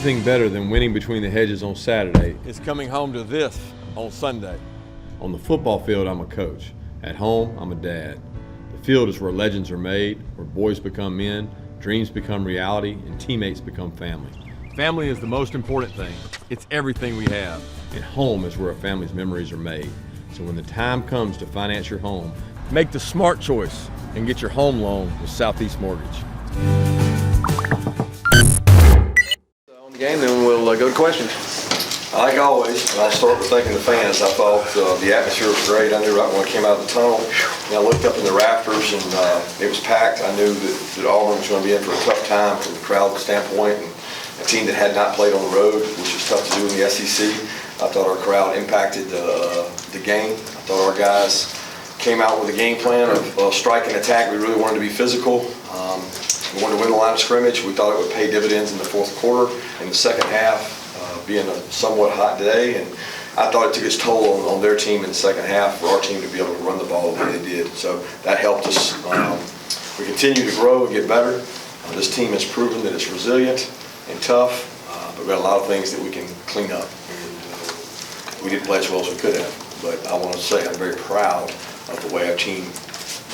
anything better than winning between the hedges on Saturday, it's coming home to this on Sunday. On the football field, I'm a coach. At home, I'm a dad. The field is where legends are made, where boys become men, dreams become reality, and teammates become family. Family is the most important thing. It's everything we have. And home is where a family's memories are made. So when the time comes to finance your home, make the smart choice and get your home loan with Southeast Mortgage. On the game, then we'll go to questions. Like always, I'll start with thanking the fans. I thought the atmosphere was great. I knew right when I came out of the tunnel, and I looked up in the rafters, and it was packed. I knew that Auburn was going to be in for a tough time from the crowd standpoint, and a team that had not played on the road, which is tough to do in the SEC. I thought our crowd impacted the game. I thought our guys came out with a game plan of strike and attack. We really wanted to be physical. We wanted to win the line of scrimmage. We thought it would pay dividends in the fourth quarter. In the second half, being a somewhat hot day, and I thought it took its toll on their team in the second half for our team to be able to run the ball the way they did. So that helped us. We continue to grow and get better. This team has proven that it's resilient and tough, but we've got a lot of things that we can clean up. And, we didn't play as well as we could have, but I want to say I'm very proud of the way our team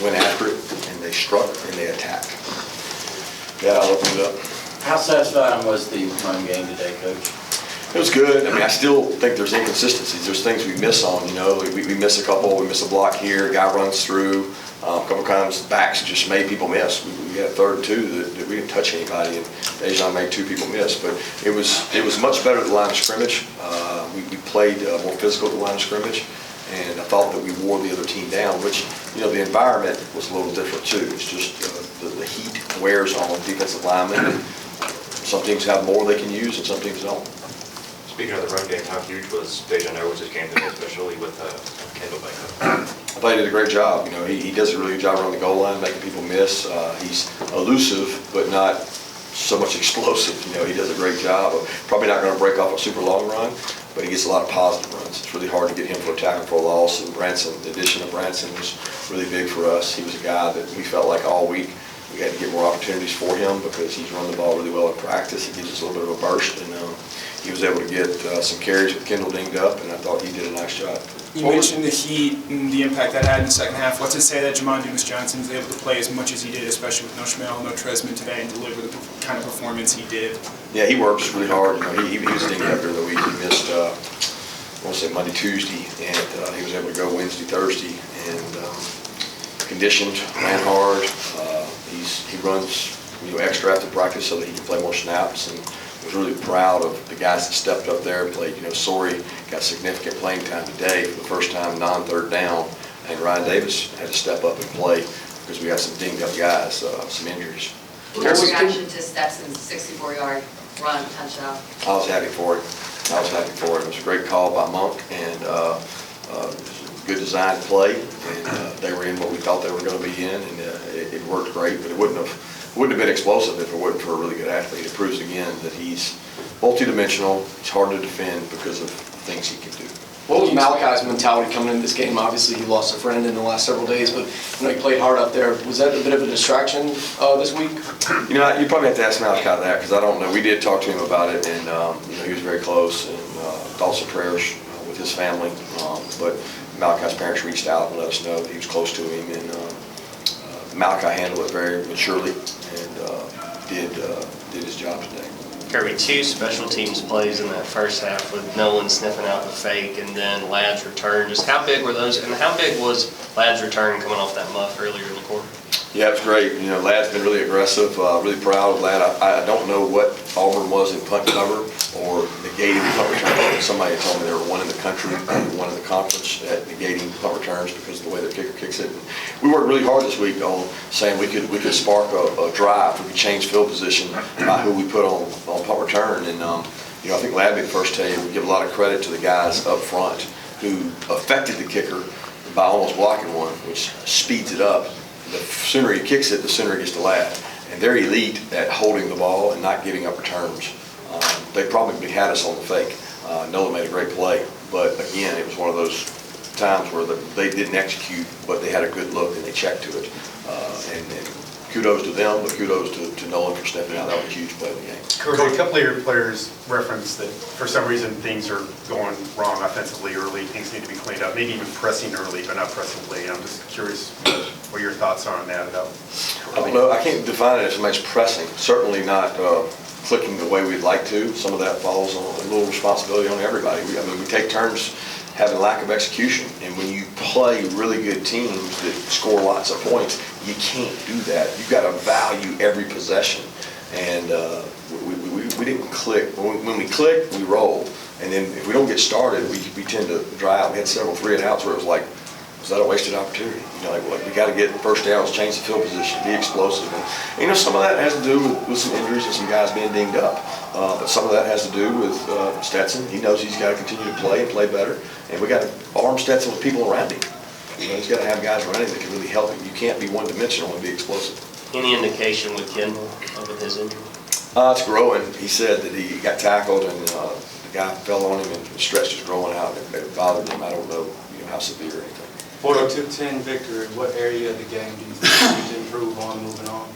went after it, and they struck and they attacked. Yeah, I'll open it up. How satisfying was the run game today, Coach? It was good. I mean, I still think there's inconsistencies. There's things we miss on, you know. We miss a couple. We miss a block here. A guy runs through. A couple times backs just made people miss. We had a third and two that we didn't touch anybody, and Dejan made two people miss. But it was much better at the line of scrimmage. We played more physical at the line of scrimmage, and I thought that we wore the other team down, which, you know, the environment was a little different too. It's just the heat wears on defensive linemen. And some teams have more they can use, and some teams don't. Speaking of the run game, how huge was Dejan Edwards' game today, especially with Kendall Baker? I thought he did a great job. You know, he does a really good job around the goal line, making people miss. He's elusive, but not so much explosive. You know, he does a great job. Probably not going to break off a super long run, but he gets a lot of positive runs. It's really hard to get him for a tackle for a loss. And Branson, the addition of Branson was really big for us. He was a guy that we felt like all week we had to get more opportunities for him because he's run the ball really well in practice. He gives us a little bit of a burst, and he was able to get some carries with Kendall dinged up, and I thought he did a nice job. You mentioned the heat and the impact that had in the second half. What's it say that Jamon Dumas-Johnson was able to play as much as he did, especially with no Schmel, no Tresman today, and deliver the kind of performance he did? Yeah, he works really hard. You know, he was dinged up during the week. He missed, I want to say Monday, Tuesday, and he was able to go Wednesday, Thursday, and conditioned, ran hard. He runs, you know, extra after practice so that he can play more snaps, and was really proud of the guys that stepped up there and played. You know, Sori got significant playing time today for the first time, non-third down, and Ryan Davis had to step up and play because we got some dinged up guys, some injuries. What was your reaction to Stetson's 64-yard run touchdown? I was happy for it. It was a great call by Monk, and good design play, and they were in what we thought they were going to be in, and it worked great, but it wouldn't have been explosive if it wasn't for a really good athlete. It proves again that he's multi-dimensional. He's hard to defend because of the things he can do. What was Malachi's mentality coming into this game? Obviously, he lost a friend in the last several days, but you know, he played hard out there. Was that a bit of a distraction this week? You know, you probably have to ask Malachi that because I don't know. We did talk to him about it, and you know, he was very close, and thoughts and prayers with his family. But Malachi's parents reached out and let us know that he was close to him, and Malachi handled it very maturely and did his job today. Kirby, two special teams plays in that first half with Nolan sniffing out the fake and then Ladd's return. Just how big were those, and how big was Ladd's return coming off that muff earlier in the quarter? Yeah, it was great. You know, Ladd's been really aggressive, really proud of Ladd. I don't know what Auburn was in punt cover or negating punt return. Somebody told me they were one in the country, one in the conference at negating punt returns because of the way their kicker kicks it. And we worked really hard this week on saying we could spark a drive. We could change field position by who we put on punt return. And you know, I think Ladd, first tell you, we give a lot of credit to the guys up front who affected the kicker by almost blocking one, which speeds it up. The sooner he kicks it, the sooner it gets to Ladd. And they're elite at holding the ball and not giving up returns. They probably had us on the fake. Nolan made a great play, but again, it was one of those times where they didn't execute, but they had a good look and they checked to it. And kudos to them, but kudos to Nolan for stepping out. That was a huge play in the game. Kirby, a couple of your players referenced that for some reason things are going wrong offensively early, things need to be cleaned up, maybe even pressing early, but not pressing late. I'm just curious what your thoughts are on that. I don't know, I can't define it as much pressing, certainly not clicking the way we'd like to. Some of that falls on a little responsibility on everybody. We take turns having lack of execution, and when you play really good teams that score lots of points, you can't do that. You've got to value every possession, and we didn't click. When we click, we roll, and then if we don't get started, we tend to dry out. We had several 3-and-outs where it was like, was that a wasted opportunity? Like we got to get first downs, change the field position, be explosive. And some of that has to do with some injuries and some guys being dinged up. But some of that has to do with Stetson. He knows he's got to continue to play and play better. And we got to arm Stetson with people around him. He's got to have guys around him that can really help him. You can't be one-dimensional and be explosive. Any indication with Kendall with his injury? It's growing. He said that he got tackled and the guy fell on him and stretched his growing out. It bothered him. I don't know how severe or anything. For a 2-10 victory, what area of the game do you think you need to improve on moving on?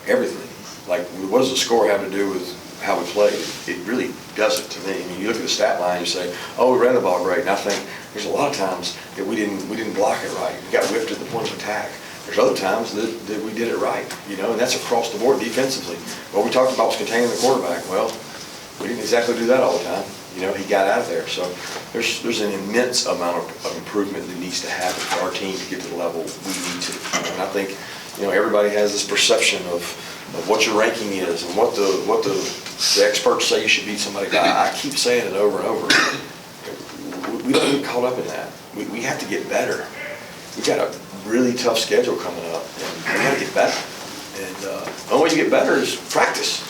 Everything. Like, what does the score have to do with how we played? It really doesn't to me. I mean, you look at the stat line, you say, oh, we ran the ball great. And I think there's a lot of times that we didn't block it right. We got whipped at the point of attack. There's other times that we did it right, and that's across the board defensively. What we talked about was containing the quarterback. Well, we didn't exactly do that all the time. He got out of there. So there's an immense amount of improvement that needs to happen for our team to get to the level we need to. And I think, everybody has this perception of what your ranking is and what the experts say you should beat somebody by. I keep saying it over and over. We don't get caught up in that. We have to get better. We've got a really tough schedule coming up, and we got to get better. And the only way you get better is practice.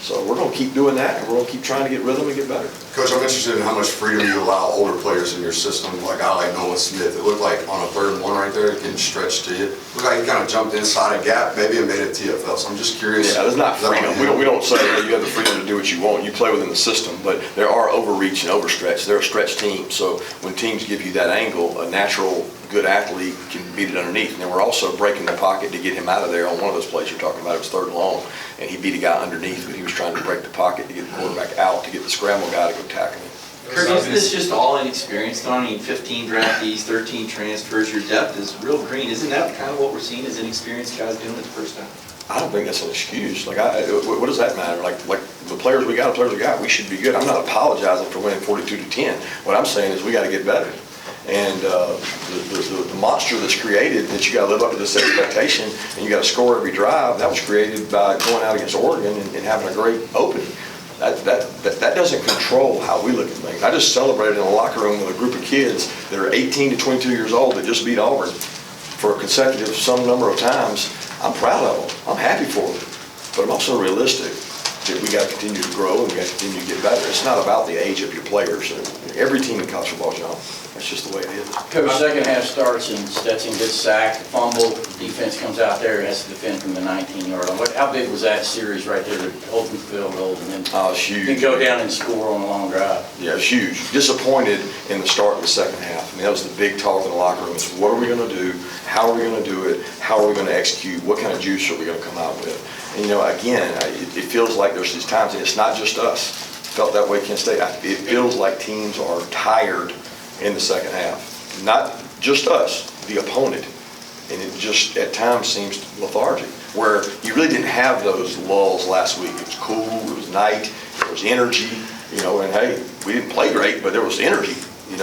So we're going to keep doing that, and we're going to keep trying to get rhythm and get better. Coach, I'm interested in how much freedom you allow older players in your system, like a guy like Nolan Smith. It looked like on a 3rd and 1 right there, getting stretched to you. It looked like he kind of jumped inside a gap, maybe and made it TFL. So I'm just curious. Yeah, there's not freedom. We don't say that you have the freedom to do what you want. You play within the system, but there are overreach and overstretch. They're a stretch team. So when teams give you that angle, a natural good athlete can beat it underneath. And then we're also breaking the pocket to get him out of there on one of those plays you're talking about. It was 3rd and long, and he beat a guy underneath, but he was trying to break the pocket to get the quarterback out, to get the scramble guy to go tackle him. Kirby, isn't this just all inexperienced? 15 draftees, 13 transfers, your depth is real green. Isn't that kind of what we're seeing as inexperienced guys doing it the first time? I don't think that's an excuse. What does that matter? Like the players we got, we should be good. I'm not apologizing for winning 42-10. What I'm saying is we got to get better. And the monster that's created, that you got to live up to this expectation, and you got to score every drive, that was created by going out against Oregon and having a great opening. That doesn't control how we look at things. I just celebrated in a locker room with a group of kids that are 18 to 22 years old that just beat Auburn for a consecutive some number of times. I'm proud of them. I'm happy for them. But I'm also realistic that we got to continue to grow and we got to continue to get better. It's not about the age of your players. Every team in college football is young. That's just the way it is. Coach, second half starts and Stetson gets sacked, fumble, defense comes out there and has to defend from the 19-yard line. How big was that series right there to hold the field goal and then it's huge. You go down and score on a long drive? Yeah, it's huge. Disappointed in the start of the second half. I mean, that was the big talk in the locker room. It's what are we going to do? How are we going to do it? How are we going to execute? What kind of juice are we going to come out with? And again, it feels like there's these times, and it's not just us. Felt that way at Kent State. It feels like teams are tired in the second half. Not just us, the opponent. And it just at times seems lethargic, where you really didn't have those lulls last week. It was cool, it was night, there was energy, and hey, we didn't play great, but there was energy, and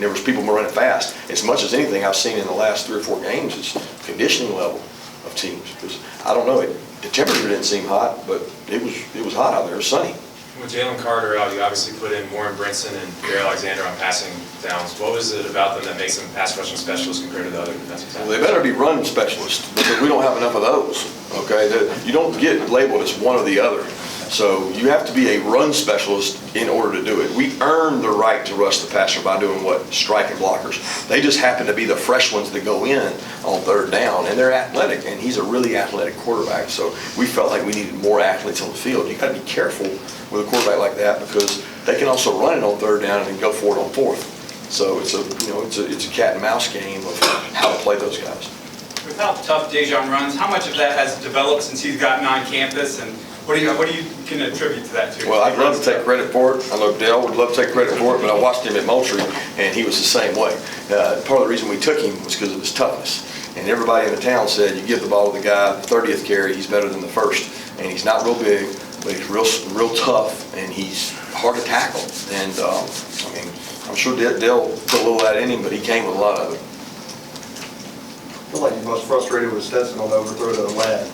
there was people running fast. As much as anything I've seen in the last 3 or 4 games is conditioning level of teams. Because I don't know, the temperature didn't seem hot, but it was hot out there, it was sunny. With Jalen Carter out, you obviously put in Warren Brinson and Gary Alexander on passing downs. What was it about them that makes them pass rushing specialists compared to the other defensive tackles? Well, they better be run specialists because we don't have enough of those, okay? You don't get labeled as one or the other. So you have to be a run specialist in order to do it. We earn the right to rush the passer by doing what? Striking blockers. They just happen to be the fresh ones that go in on 3rd down, and they're athletic, and he's a really athletic quarterback. So we felt like we needed more athletes on the field. You got to be careful with a quarterback like that because they can also run it on 3rd down and then go for it on 4th. So it's a cat and mouse game of how to play those guys. With how tough Dejan runs, how much of that has developed since he's gotten on campus, and what do you can attribute to that too? Well, I'd love to take credit for it. I know Dale would love to take credit for it, but I watched him at Moultrie, and he was the same way. Part of the reason we took him was because of his toughness. And everybody in the town said, you give the ball to the guy, the 30th carry, he's better than the first. And he's not real big, but he's real tough, and he's hard to tackle. And I mean, I'm sure Dale put a little of that in him, but he came with a lot of it. I feel like you're most frustrated with Stetson on the overthrow to the lad.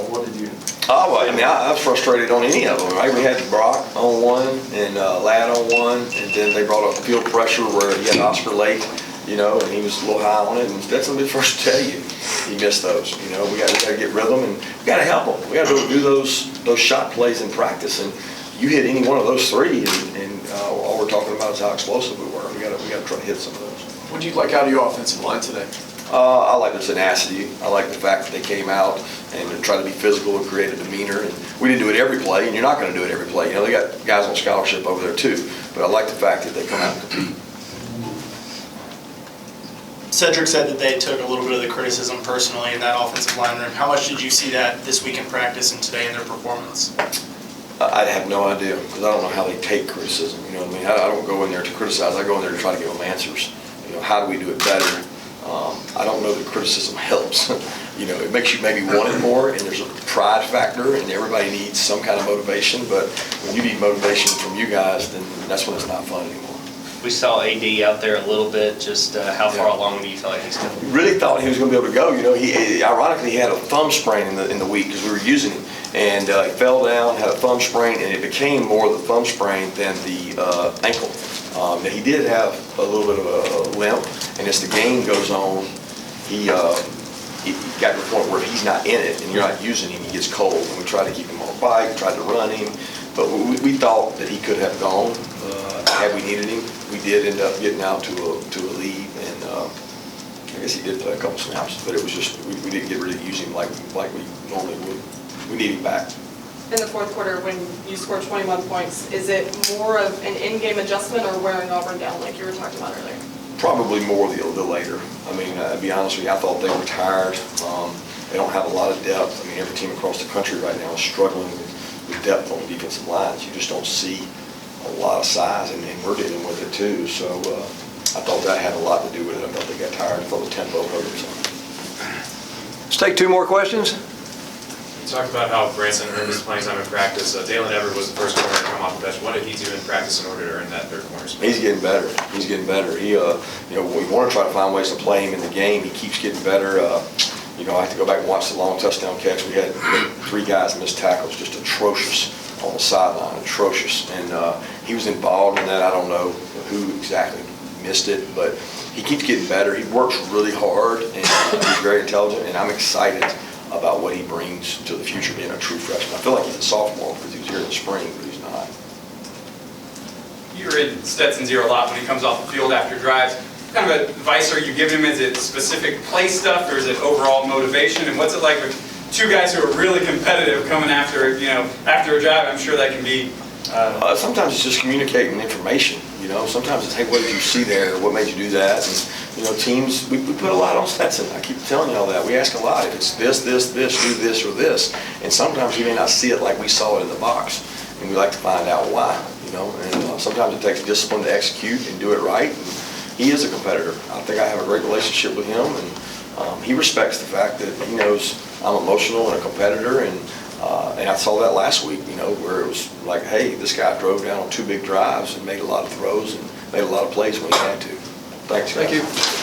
What did you? Oh, well, I mean, I was frustrated on any of them, right? We had Brock on one and Ladd on one, and then they brought up field pressure where he had Oscar late, you know, and he was a little high on it. And Stetson will be the first to tell you he missed those. You know, we got to get rhythm, and we got to help him. We got to do those shot plays in practice, and you hit any one of those three, and all we're talking about is how explosive we were. We got to try to hit some of those. What do you like out of your offensive line today? I like their tenacity. I like the fact that they came out and tried to be physical and create a demeanor. And we didn't do it every play, and you're not going to do it every play. You know, they got guys on scholarship over there too. But I like the fact that they come out and compete. Cedric said that they took a little bit of the criticism personally in that offensive line room. How much did you see that this week in practice and today in their performance? I have no idea, because I don't know how they take criticism. You know what I mean? I don't go in there to criticize. I go in there to try to give them answers. You know, how do we do it better? I don't know that criticism helps. You know, it makes you maybe want it more, and there's a pride factor, and everybody needs some kind of motivation. But when you need motivation from you guys, then that's when it's not fun anymore. We saw AD out there a little bit. Just how far along do you feel like he's coming? Really thought he was going to be able to go. You know, he ironically he had a thumb sprain in the week because we were using him, and he fell down, had a thumb sprain, and it became more the thumb sprain than the ankle. Now he did have a little bit of a limp, and as the game goes on, he got to the point where he's not in it, and you're not using him. He gets cold, and we tried to keep him on a bike, tried to run him, but we thought that he could have gone had we needed him. We did end up getting out to a lead, and I guess he did play a couple snaps, but it was just we didn't get ready to use him like we normally would. We need him back. In the fourth quarter, when you scored 21 points, is it more of an in-game adjustment or wearing Auburn down like you were talking about earlier? Probably more the later. I mean, to be honest with you, I thought they were tired. They don't have a lot of depth. I mean, every team across the country right now is struggling with depth on the defensive lines. You just don't see a lot of size, and we're dealing with it too. So I thought that had a lot to do with it. I thought they got tired. I thought the tempo hurt them. Let's take two more questions. You talked about how Branson earned his playing time in practice. Dalen Everett was the first corner to come off the bench. What did he do in practice in order to earn that third corner spot? He's getting better. He's getting better. He, you know, we want to try to find ways to play him in the game. He keeps getting better. You know, I have to go back and watch the long touchdown catch. We had 3 guys miss tackles, just atrocious on the sideline, atrocious. And he was involved in that. I don't know who exactly missed it, but he keeps getting better. He works really hard, and he's very intelligent, and I'm excited about what he brings to the future being a true freshman. I feel like he's a sophomore because he was here in the spring, but he's not. You're in Stetson's ear a lot when he comes off the field after drives. What kind of advice are you giving him? Is it specific play stuff, or is it overall motivation? And what's it like with 2 guys who are really competitive coming after, you know, after a drive? I'm sure that can be. Sometimes it's just communicating information. You know, sometimes it's, hey, what did you see there? What made you do that? And, you know, teams, we put a lot on Stetson. I keep telling you all that. We ask a lot. If it's this, do this, or this. And sometimes you may not see it like we saw it in the box. And we like to find out why, you know. And sometimes it takes discipline to execute and do it right. And he is a competitor. I think I have a great relationship with him. And he respects the fact that he knows I'm emotional and a competitor. And I saw that last week, you know, where it was like, hey, this guy drove down on 2 big drives and made a lot of throws and made a lot of plays when he had to. Thanks, guys. Thank you.